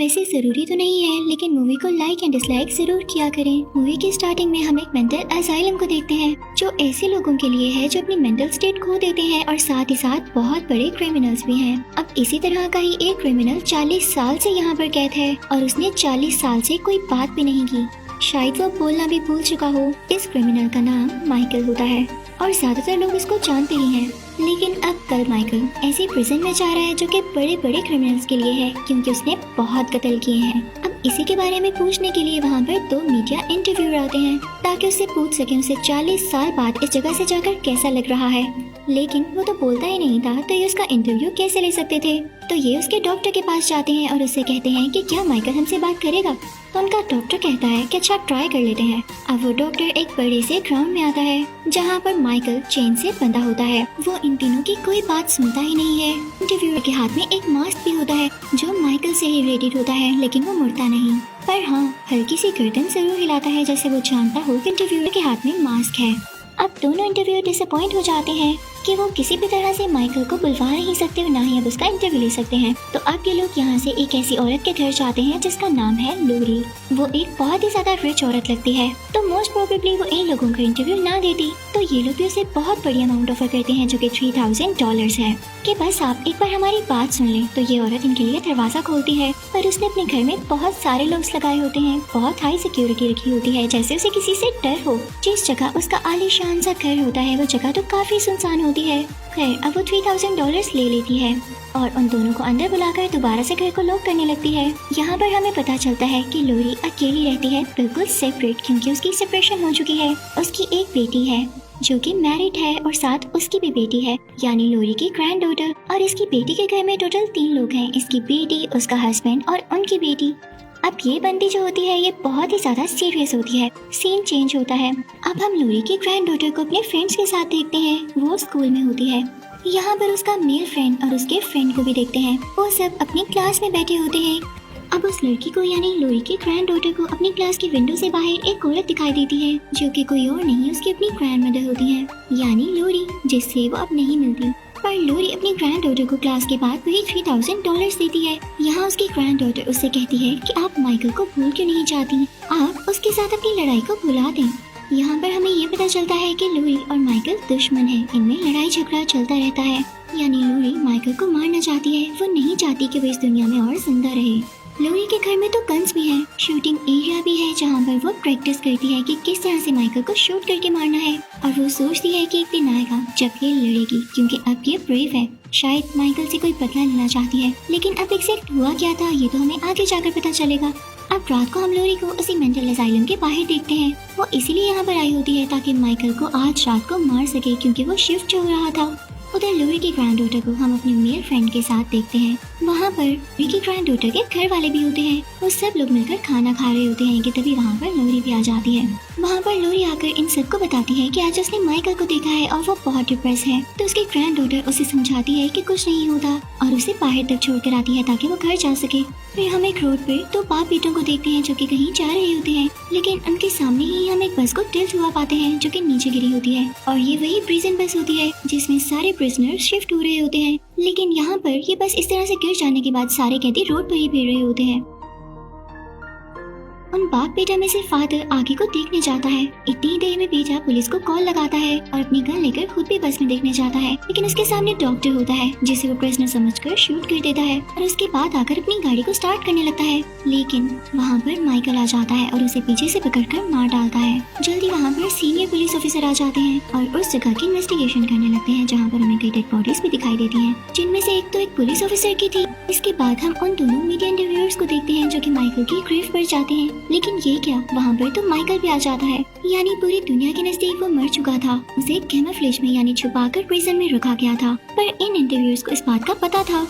वैसे जरूरी तो नहीं है, लेकिन मूवी को लाइक एंड डिसलाइक जरूर किया करें। मूवी की स्टार्टिंग में हम एक मेंटल असाइलम को देखते हैं, जो ऐसे लोगों के लिए है जो अपनी मेंटल स्टेट खो देते हैं और साथ ही साथ बहुत बड़े क्रिमिनल्स भी हैं। अब इसी तरह का ही एक क्रिमिनल 40 साल से यहाँ पर कैद है और उसने 40 साल से कोई बात भी नहीं की। शायद वो बोलना भी भूल चुका हो। इस क्रिमिनल का नाम माइकल होता है और ज्यादातर लोग इसको जानते ही हैं। लेकिन अब कल माइकल ऐसी प्रिजन में जा रहा है जो कि बड़े बड़े क्रिमिनल्स के लिए है, क्योंकि उसने बहुत कत्ल किए हैं। अब इसी के बारे में पूछने के लिए वहाँ पर 2 मीडिया इंटरव्यूअर आते हैं ताकि उससे पूछ सके उसे 40 साल बाद इस जगह से जाकर कैसा लग रहा है। लेकिन वो तो बोलता ही नहीं था, तो ये उसका इंटरव्यू कैसे ले सकते थे। तो ये उसके डॉक्टर के पास जाते हैं और उससे कहते हैं कि क्या माइकल हमसे बात करेगा। तो उनका डॉक्टर कहता है कि अच्छा ट्राई कर लेते हैं। अब वो डॉक्टर एक बड़े से ग्राउंड में आता है जहाँ पर माइकल चेन से बंधा होता है। वो इन तीनों की कोई बात सुनता ही नहीं है। इंटरव्यूअर के हाथ में एक मास्क भी होता है जो माइकल से ही रिलेटेड होता है, लेकिन वो मुड़ता नहीं। पर हाँ, हल्की सी गर्दन जरूर हिलाता है जैसे वो जानता हो कि इंटरव्यूअर के हाथ में मास्क है। अब दोनों इंटरव्यूअर डिसअपॉइंट हो जाते हैं कि वो किसी भी तरह से माइकल को बुलवा नहीं सकते और ना ही अब उसका इंटरव्यू ले सकते हैं। तो अब ये लोग यहाँ से एक ऐसी औरत के घर जाते हैं जिसका नाम है लोरी। वो एक बहुत ही ज्यादा रिच औरत लगती है, तो मोस्ट प्रोबेबली वो इन लोगों का इंटरव्यू ना देती। तो ये लोग भी उसे बहुत बड़ी अमाउंट ऑफर करते हैं जो कि $3000 है कि बस आप एक बार हमारी बात सुन लें। तो ये औरत इनके लिए दरवाजा खोलती है, पर उसने अपने घर में बहुत सारे लोग लगाए होते हैं, बहुत हाई सिक्योरिटी रखी होती है जैसे उसे किसी से डर हो। जिस जगह उसका आलीशान सा घर होता है वो जगह तो काफी सुनसान होती है। खैर अब वो $3000 ले लेती है और उन दोनों को अंदर बुलाकर दोबारा से घर को लॉक करने लगती है। यहाँ पर हमें पता चलता है कि लोरी अकेली रहती है, बिल्कुल सेपरेट, क्योंकि उसकी सेपरेशन हो चुकी है। उसकी एक बेटी है जो कि मैरिड है और साथ उसकी भी बेटी है, यानी लोरी की ग्रैंड डॉटर। और इसकी बेटी के घर में टोटल 3 लोग हैं, इसकी बेटी, उसका हस्बैंड और उनकी बेटी। अब ये बंदी जो होती है ये बहुत ही ज्यादा सीरियस होती है। सीन चेंज होता है। अब हम लोरी की ग्रैंड डॉटर को अपने फ्रेंड्स के साथ देखते हैं। वो स्कूल में होती है। यहाँ पर उसका मेल फ्रेंड और उसके फ्रेंड को भी देखते हैं। वो सब अपनी क्लास में बैठे होते हैं। अब उस लड़की को यानी लोरी की ग्रैंड डॉटर को अपनी क्लास की विंडो से बाहर एक औरत दिखाई देती है जो कि कोई और नहीं उसकी अपनी ग्रैंड मदर होती है, यानी लोरी, जिससे वो अब नहीं मिलती। पर लोरी अपनी ग्रैंड डॉटर को क्लास के बाद वही $3000 देती है। यहाँ उसकी ग्रैंड डॉटर उससे कहती है कि आप माइकल को भूल क्यों नहीं चाहती, आप उसके साथ अपनी लड़ाई को भुला दें। यहाँ पर हमें ये पता चलता है कि लोरी और माइकल दुश्मन है, इनमें लड़ाई झगड़ा चलता रहता है। यानी लोरी माइकल को मारना चाहती है, वो नहीं चाहती कि वो इस दुनिया में और जिंदा रहे। लोरी के घर में तो गन्स भी है, शूटिंग एरिया भी है जहाँ पर वो प्रैक्टिस करती है कि किस तरह से माइकल को शूट करके मारना है। और वो सोचती है कि एक दिन आएगा जब ये लड़ेगी, क्योंकि अब ये ब्रेव है। शायद माइकल से कोई बदला लेना चाहती है, लेकिन अब एग्जैक्ट हुआ क्या था ये तो हमें आगे जाकर पता चलेगा। अब रात को हम लोरी को उसी मेंटल असाइलम के बाहर देखते हैं। वो इसीलिए यहाँ पर आई होती है ताकि माइकल को आज रात को मार सके, क्योंकि वो शिफ्ट हो रहा था। उधर लोरी की ग्रैंड डॉटर को हम अपने मेल फ्रेंड के साथ देखते हैं। वहाँ पर लोरी की ग्रैंड डॉटर के घर वाले भी होते हैं। वो सब लोग मिलकर खाना खा रहे होते हैं कि तभी वहाँ पर लोरी भी आ जाती है। वहाँ पर लोरी आकर इन सबको बताती है कि आज उसने माइकल को देखा है और वो बहुत डिप्रेस है। तो उसकी ग्रैंड डॉटर उसे समझाती है कि कुछ नहीं होता और उसे बाहर तक छोड़ कर आती है ताकि वो घर जा सके। फिर हम एक रोड पर 2 बाप बेटों को देखते हैं जो कि कहीं जा रहे होते हैं, लेकिन उनके सामने ही हम एक बस को टिल्ट हुआ पाते हैं जो कि नीचे गिरी होती है। और ये वही प्रिजन बस होती है जिसमें सारे प्रिजनर शिफ्ट हो रहे होते हैं। लेकिन यहाँ पर ये बस इस तरह से गिर जाने के बाद सारे कैदी रोड पर ही फिर रहे होते हैं। उन बाप बेटा में से फादर आगे को देखने जाता है। इतनी देर में बेटा पुलिस को कॉल लगाता है और अपनी गन लेकर खुद भी बस में देखने जाता है, लेकिन उसके सामने डॉक्टर होता है जिसे वो प्रिजनर समझकर शूट कर देता है और उसके बाद आकर अपनी गाड़ी को स्टार्ट करने लगता है। लेकिन वहाँ पर माइकल आ जाता है और उसे पीछे से पकड़कर मार डालता है। जल्दी वहाँ पर सीनियर पुलिस ऑफिसर आ जाते हैं और उस जगह की इन्वेस्टिगेशन करने लगते हैं जहाँ पर उन्हें कई डेड बॉडीज भी दिखाई देती है, जिनमें से एक तो एक पुलिस ऑफिसर की थी। इसके बाद हम उन दोनों मीडिया इंटरव्यूअर्स को देखते हैं जो कि माइकल की ग्रेव पर जाते हैं। लेकिन ये क्या, वहाँ पर तो माइकल भी आ जाता है। यानी पूरी दुनिया के नजदीक वो मर चुका था। उसे कैमोफ्लेज में यानी छुपाकर प्रिजन में रखा गया था, पर इन इंटरव्यूअर्स को इस बात का पता था।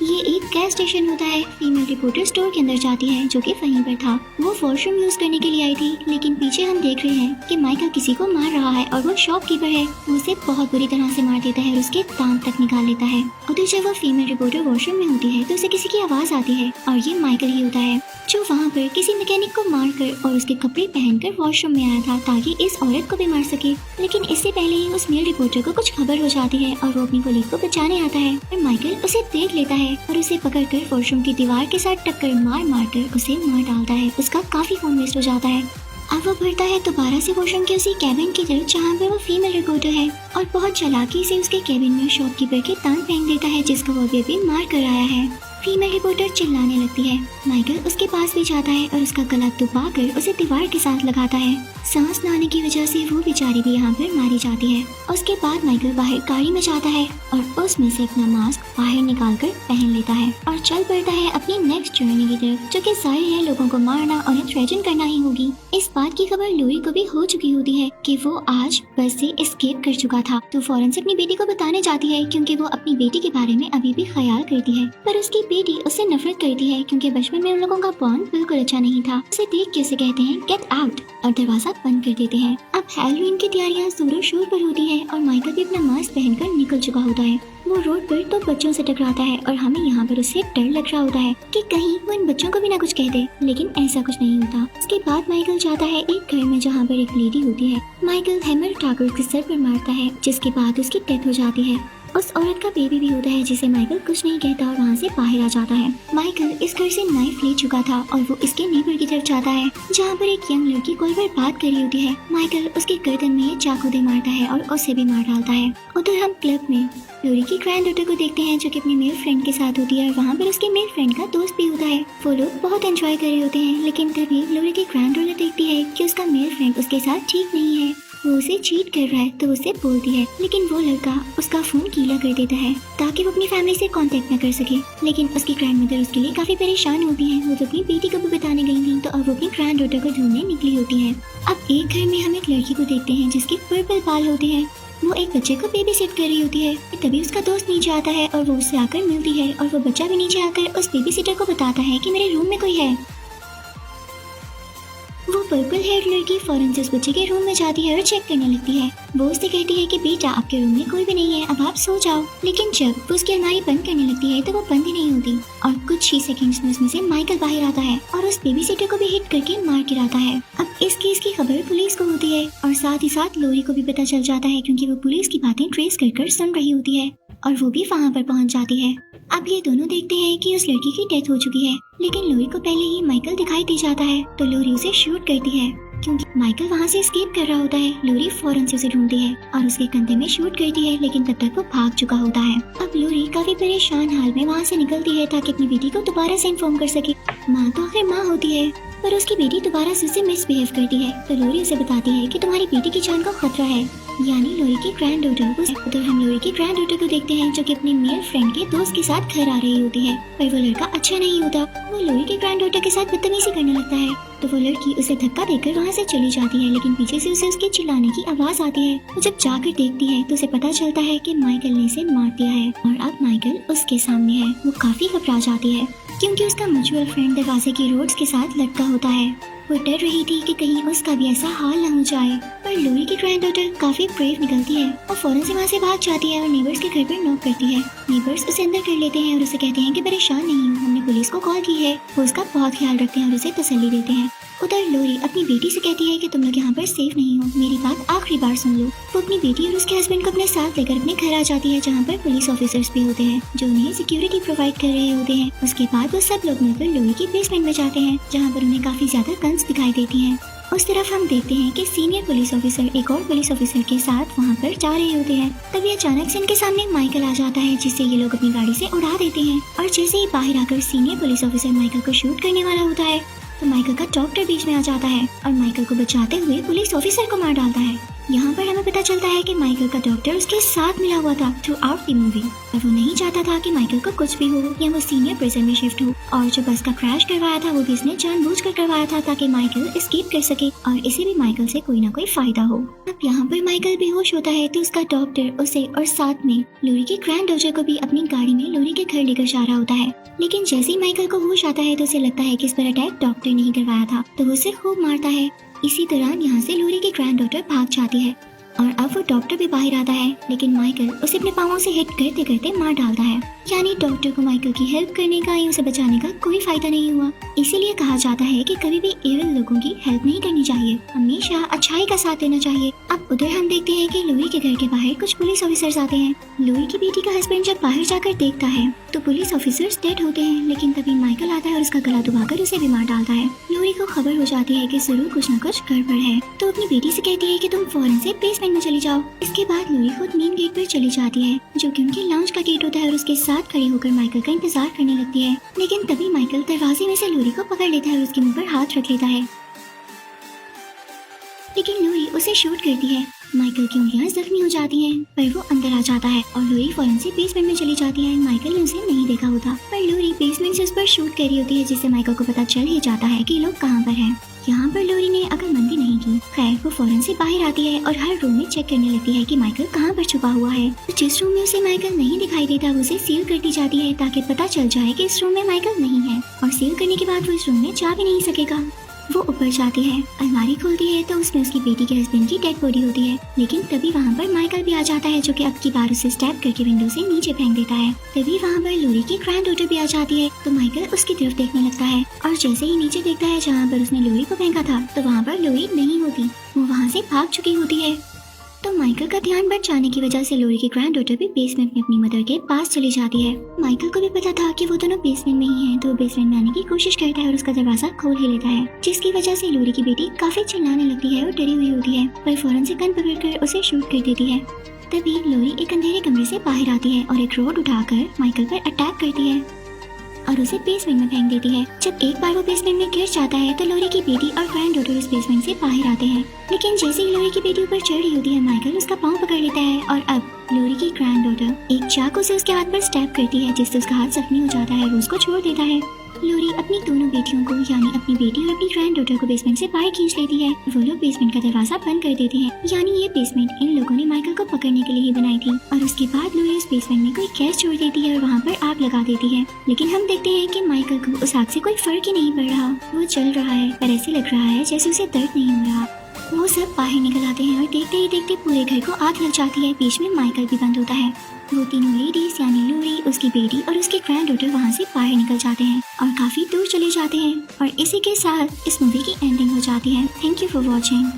ये एक गैस स्टेशन होता है। फीमेल रिपोर्टर स्टोर के अंदर जाती है जो कि वहीं पर था। वो वॉशरूम यूज करने के लिए आई थी, लेकिन पीछे हम देख रहे हैं कि माइकल किसी को मार रहा है और वो शॉपकीपर है। वो उसे बहुत बुरी तरह से मार देता है और उसके दांत तक निकाल लेता है। उधर जब वो फीमेल रिपोर्टर वॉशरूम में होती है तो उसे किसी की आवाज आती है और ये माइकल ही होता है जो वहाँ पर किसी मैकेनिक को मारकर और उसके कपड़े पहनकर वॉशरूम में आया था ताकि इस औरत को भी मार सके। लेकिन इससे पहले ही उस मेल रिपोर्टर को कुछ खबर हो जाती है और वो अपनी कोलीग को बचाने आता है और माइकल उसे देख लेता है और उसे पकड़कर वॉशरूम की दीवार के साथ टक्कर मार कर उसे मार डालता है। उसका काफी खून वेस्ट हो जाता है। अब वो बढ़ता है दोबारा से वॉशरूम के उसी कैबिन की तरफ जहाँ पर वो फीमेल रिपोर्टर है और बहुत चालाकी से उसके कैबिन में शॉपकीपर के टांग फेंक देता है जिसको वो अभी मार कर आया है। फीमेल रिपोर्टर चिल्लाने लगती है। माइकल उसके पास भी जाता है और उसका गला दबाकर उसे दीवार के साथ लगाता है। सांस न आने की वजह से वो बेचारी भी यहाँ पर मारी जाती है। उसके बाद माइकल बाहर गाड़ी में जाता है और उसमें से अपना मास्क बाहर निकाल कर पहन लेता है और चल पड़ता है अपनी नेक्स्ट जर्नी की तरफ, जो कि जाहिर है लोगों को मारना और उन्हें थ्रेटन करना ही होगी। इस बात की खबर लोरी को भी हो चुकी होती है कि वो आज बस से एस्केप कर चुका था, तो फौरन से अपनी बेटी को बताने जाती है क्योंकि वो अपनी बेटी के बारे में अभी भी ख्याल करती है। पर उसकी बेटी उससे नफरत करती है क्योंकि बचपन में उन लोगों का बॉन्ड बिल्कुल अच्छा नहीं था। उसे देख के उसे कहते हैं गेट आउट और दरवाजा बंद कर देते हैं। अब हैलोवीन की तैयारियां जोरों शोर पर होती है और माइकल भी अपना मास्क पहनकर निकल चुका होता है। वो रोड पर तो बच्चों से टकराता है और हमें यहाँ पर उससे डर लग रहा होता है कि कहीं वो इन बच्चों को भी ना कुछ कह दे, लेकिन ऐसा कुछ नहीं होता। उसके बाद माइकल जाता है एक घर में जहाँ पर एक लेडी होती है। माइकल हैमर उठाकर उसके सर पर मारता है जिसके बाद उसकी डेथ हो जाती है। उस औरत का बेबी भी होता है जिसे माइकल कुछ नहीं कहता और वहाँ से बाहर आ जाता है। माइकल इस घर से नाइफ ले चुका था और वो इसके नेबर की तरफ जाता है जहाँ पर एक यंग लड़की कॉल पर बात कर रही होती है। माइकल उसके गर्दन में चाकू दे मारता है और उसे भी मार डालता है। उधर हम क्लब में लोरी की ग्रैंड डॉटर को देखते हैं जो कि अपनी मेल फ्रेंड के साथ होती है और वहाँ पर उसके मेल फ्रेंड का दोस्त भी होता है। वो लोग बहुत एंजॉय कर रहे होते हैं, लेकिन तभी लोरी की ग्रैंड डॉटर देखती है कि उसका मेल फ्रेंड उसके साथ ठीक नहीं है, वो उसे चीट कर रहा है, तो उसे बोलती है। लेकिन वो लड़का उसका फोन गीला कर देता है ताकि वो अपनी फैमिली से कांटेक्ट न कर सके। लेकिन उसकी ग्रैंड मदर उसके लिए काफी परेशान होती है। वो तो अपनी बेटी को भी बताने गई थी, तो अब वो अपनी ग्रैंड डॉटर को ढूंढने निकली होती है। अब एक घर में हम एक लड़की को देखते हैं जिसके पर्पल बाल होते हैं। वो एक बच्चे को बेबी सिट कर रही होती है। तभी उसका दोस्त नीचे आता है और वो उससे आकर मिलती है और वो बच्चा भी नीचे आकर उस बेबी सिटर को बताता है कि मेरे रूम में कोई है। वो पर्पल हेयर लड़की फौरन से उस बच्चे के रूम में जाती है और चेक करने लगती है। वो उससे कहती है कि बेटा आपके रूम में कोई भी नहीं है, अब आप सो जाओ। लेकिन जब वो उसकी अलमारी बंद करने लगती है तो वो बंद ही नहीं होती और कुछ ही सेकंड्स में उसमें से माइकल बाहर आता है और उस बेबी सिटर को भी हिट करके मार गिराता है। अब इस केस की खबर पुलिस को होती है और साथ ही साथ लोरी को भी पता चल जाता है क्योंकि वो पुलिस की बातें ट्रेस कर सुन रही होती है और वो भी वहाँ पर पहुँच जाती है। अब ये दोनों देखते हैं कि उस लड़की की डेथ हो चुकी है, लेकिन लोरी को पहले ही माइकल दिखाई दे जाता है तो लोरी उसे शूट करती है। क्योंकि माइकल वहाँ से एस्केप कर रहा होता है, लोरी फौरन से उसे ढूंढती है और उसके कंधे में शूट करती है, लेकिन तब तक वो भाग चुका होता है। अब लोरी काफी परेशान हाल में वहाँ से निकलती है ताकि अपनी बेटी को दोबारा से इन्फॉर्म कर सके। माँ तो आखिर माँ होती है, पर उसकी बेटी दोबारा से उसे मिसबिहेव करती है, तो लोरी उसे बताती है कि तुम्हारी बेटी की जान का खतरा है, यानी लोरी की ग्रैंड डॉटर। तो हम लोरी की ग्रैंड डॉटर को देखते हैं जो कि अपने मेल फ्रेंड के दोस्त के साथ घर आ रही होती है, पर वो लड़का अच्छा नहीं होता। वो लोरी की ग्रैंड डॉटर के साथ बदतमीजी करने लगता है, तो वो लड़की उसे धक्का देकर वहाँ से चली जाती है, लेकिन पीछे से उसे उसके चिल्लाने की आवाज आती है। वो जब जाकर देखती है तो उसे पता चलता है कि माइकल ने इसे मार दिया है और अब माइकल उसके सामने है। वो काफी घबरा जाती है क्योंकि उसका म्यूचुअल फ्रेंड दरवाजे की रोड्स के साथ लटका होता है। वो डर रही थी कि कहीं उसका भी ऐसा हाल न हो जाए, पर लोरी की ग्रैंड डॉटर काफी ब्रेव निकलती है और फौरन से वहाँ से भाग जाती है और नेबर्स के घर पर नॉक करती है। नेबर्स उसे अंदर कर लेते हैं और उसे कहते हैं कि परेशान नहीं हो, हमने पुलिस को कॉल की है। वो उसका बहुत ख्याल रखते हैं और उसे तसल्ली देते हैं। उधर लोरी अपनी बेटी से कहती है कि तुम लोग यहाँ पर सेफ नहीं हो, मेरी बात आखिरी बार सुन लो। वो अपनी बेटी और उसके हस्बैंड को अपने साथ लेकर अपने घर आ जाती है जहाँ पर पुलिस ऑफिसर्स भी होते हैं जो उन्हें सिक्योरिटी प्रोवाइड कर रहे होते हैं। उसके बाद वो सब लोग मिलकर लोरी की बेसमेंट में जाते हैं जहाँ पर उन्हें काफी ज्यादा गन्स दिखाई देती हैं। उस तरफ हम देखते हैं कि सीनियर पुलिस ऑफिसर एक और पुलिस ऑफिसर के साथ वहाँ पर जा रहे होते हैं। तभी अचानक से इनके सामने माइकल आ जाता है जिससे ये लोग अपनी गाड़ी से उड़ा देते हैं और जैसे ही बाहर आकर सीनियर पुलिस ऑफिसर माइकल को शूट करने वाला होता है तो माइकल का डॉक्टर बीच में आ जाता है और माइकल को बचाते हुए पुलिस ऑफिसर को मार डालता है। यहाँ पर हमें पता चलता है कि माइकल का डॉक्टर उसके साथ मिला हुआ था थ्रू आउट द मूवी और वो नहीं चाहता था कि माइकल को कुछ भी हो या वो सीनियर प्रिजन में शिफ्ट हो। और जो बस का क्रैश करवाया था वो भी इसने जानबूझकर करवाया था ताकि माइकल एस्केप कर सके और इसे भी माइकल से कोई ना कोई फायदा हो। अब यहाँ पर माइकल बेहोश होता है तो उसका डॉक्टर उसे और साथ में लोरी की ग्रैंड डॉटर को भी अपनी गाड़ी में लोरी के घर लेकर जा रहा होता है। लेकिन जैसे ही माइकल को होश आता है तो उसे लगता है कि इस पर अटैक डॉक्टर ने ही करवाया था, तो वो उसे खूब मारता है। इसी दौरान यहाँ से लोरी की ग्रैंड डॉटर भाग जाती है। और अब वो डॉक्टर भी बाहर आता है, लेकिन माइकल उसे अपने पाँवों से हिट करते करते मार डालता है। यानी डॉक्टर को माइकल की हेल्प करने का या उसे बचाने का कोई फायदा नहीं हुआ। इसीलिए कहा जाता है कि कभी भी एविल लोगों की हेल्प नहीं करनी चाहिए, हमेशा अच्छाई का साथ देना चाहिए। अब उधर हम देखते हैं कि लुई के घर के बाहर कुछ पुलिस ऑफिसर्स आते हैं। लुई की बेटी का हस्बैंड जब बाहर जाकर देखता है तो पुलिस ऑफिसर्स डेड होते हैं, लेकिन तभी माइकल आता है और उसका गला दबाकर उसे भी मार डालता है। लुई को खबर हो जाती है कि जरूर कुछ न कुछ गड़बड़ है, तो अपनी बेटी से कहती है कि तुम फौरन से बेसमेंट में चली जाओ। इसके बाद लुई खुद मेन गेट पर चली जाती है, जो कि उनके लॉन्च का गेट होता है, और उसके साथ खड़ी होकर माइकल का इंतजार करने लगती है। लेकिन तभी माइकल दरवाजे में से लुई को पकड़ लेता है और उसके मुंह पर हाथ रख लेता है, लेकिन लुई उसे शूट करती है। माइकल की उंगलियां जख्मी हो जाती हैं, पर वो अंदर आ जाता है और लुई फौरन से बेसमेंट में चली जाती है। माइकल ने उसे नहीं देखा होता, पर लुई बेसमेंट से उस पर शूट कर रही होती है, जिससे माइकल को पता चल ही जाता है कि लोग कहाँ पर हैं। यहाँ पर लुई ने अक्लमंदी नहीं की। खैर, वो फौरन से बाहर आती है और हर रूम में चेक करने लगती है कि माइकल कहाँ पर छुपा हुआ है। तो जिस रूम में उसे माइकल नहीं दिखाई देता, वो उसे सील कर दी जाती है ताकि पता चल जाए कि इस रूम में माइकल नहीं है, और सील करने के बाद वो इस रूम में जा भी नहीं सकेगा। वो ऊपर जाती है, अलमारी खोलती है तो उसमें उसकी बेटी के हस्बैंड की डेड बॉडी होती है। लेकिन तभी वहाँ पर माइकल भी आ जाता है, जो कि अब की बार उसे स्टैब करके विंडो से नीचे फेंक देता है। तभी वहाँ पर लुई की ग्रैंड डॉटर भी आ जाती है, तो माइकल उसकी तरफ देखने लगता है, और जैसे ही नीचे देखता है जहाँ पर उसने लुई को फेंका था, तो वहाँ पर लुई नहीं होती, वो वहाँ से भाग चुकी होती है। तो माइकल का ध्यान बढ़ जाने की वजह से लुई की ग्रैंड डॉटर भी बेसमेंट में अपनी मदर के पास चली जाती है। माइकल को भी पता था कि वो दोनों बेसमेंट में ही हैं, तो वो बेसमेंट में आने की कोशिश करता है और उसका दरवाजा खोल ही लेता है, जिसकी वजह से लुई की बेटी काफी चिल्लाने लगती है और डरी हुई होती है, पर फौरन से गन पकड़कर उसे शूट कर देती है। तभी लुई एक अंधेरे कमरे से बाहर आती है और एक रॉड उठाकर माइकल पर अटैक करती है और उसे बेसमेंट में फेंक देती है। जब एक बार वो बेसमेंट में गिर जाता है तो लुई की बेटी और ग्रैंड डॉटर उस बेसमेंट से बाहर आते हैं, लेकिन जैसे ही लुई की बेटी ऊपर चढ़ रही होती है, माइकल उसका पाँव पकड़ लेता है और अब लुई की ग्रैंड डॉटर एक चाकू से उसके हाथ पर स्टैब करती है, जिससे उसका हाथ जख्मी हो जाता है और उसको छोड़ देता है। लुई अपनी दोनों बेटियों को, यानी अपनी बेटी और अपनी ग्रैंड डॉटर को बेसमेंट से बाहर खींच लेती है। वो लोग बेसमेंट का दरवाजा बंद कर देते हैं, यानी ये बेसमेंट इन लोगों ने माइकल को पकड़ने के लिए ही बनाई थी। और उसके बाद लुई उस बेसमेंट में कोई गैस छोड़ देती है और वहाँ पर आग लगा देती है। लेकिन हम देखते हैं कि माइकल को उस आग से कोई फर्क ही नहीं पड़ रहा, वो जल रहा है, पर ऐसे लग रहा है जैसे उसे दर्द नहीं हो रहा। वो सब बाहर निकल आते हैं और देखते ही देखते पूरे घर को आग लग जाती है। बीच में माइकल भी बंद होता है। वो तीनों लेडीज, यानी लुई, उसकी बेटी और उसकी ग्रैंड डॉटर वहाँ से बाहर निकल जाते हैं और काफी दूर चले जाते हैं। और इसी के साथ इस मूवी की एंडिंग हो जाती है। Thank you for watching.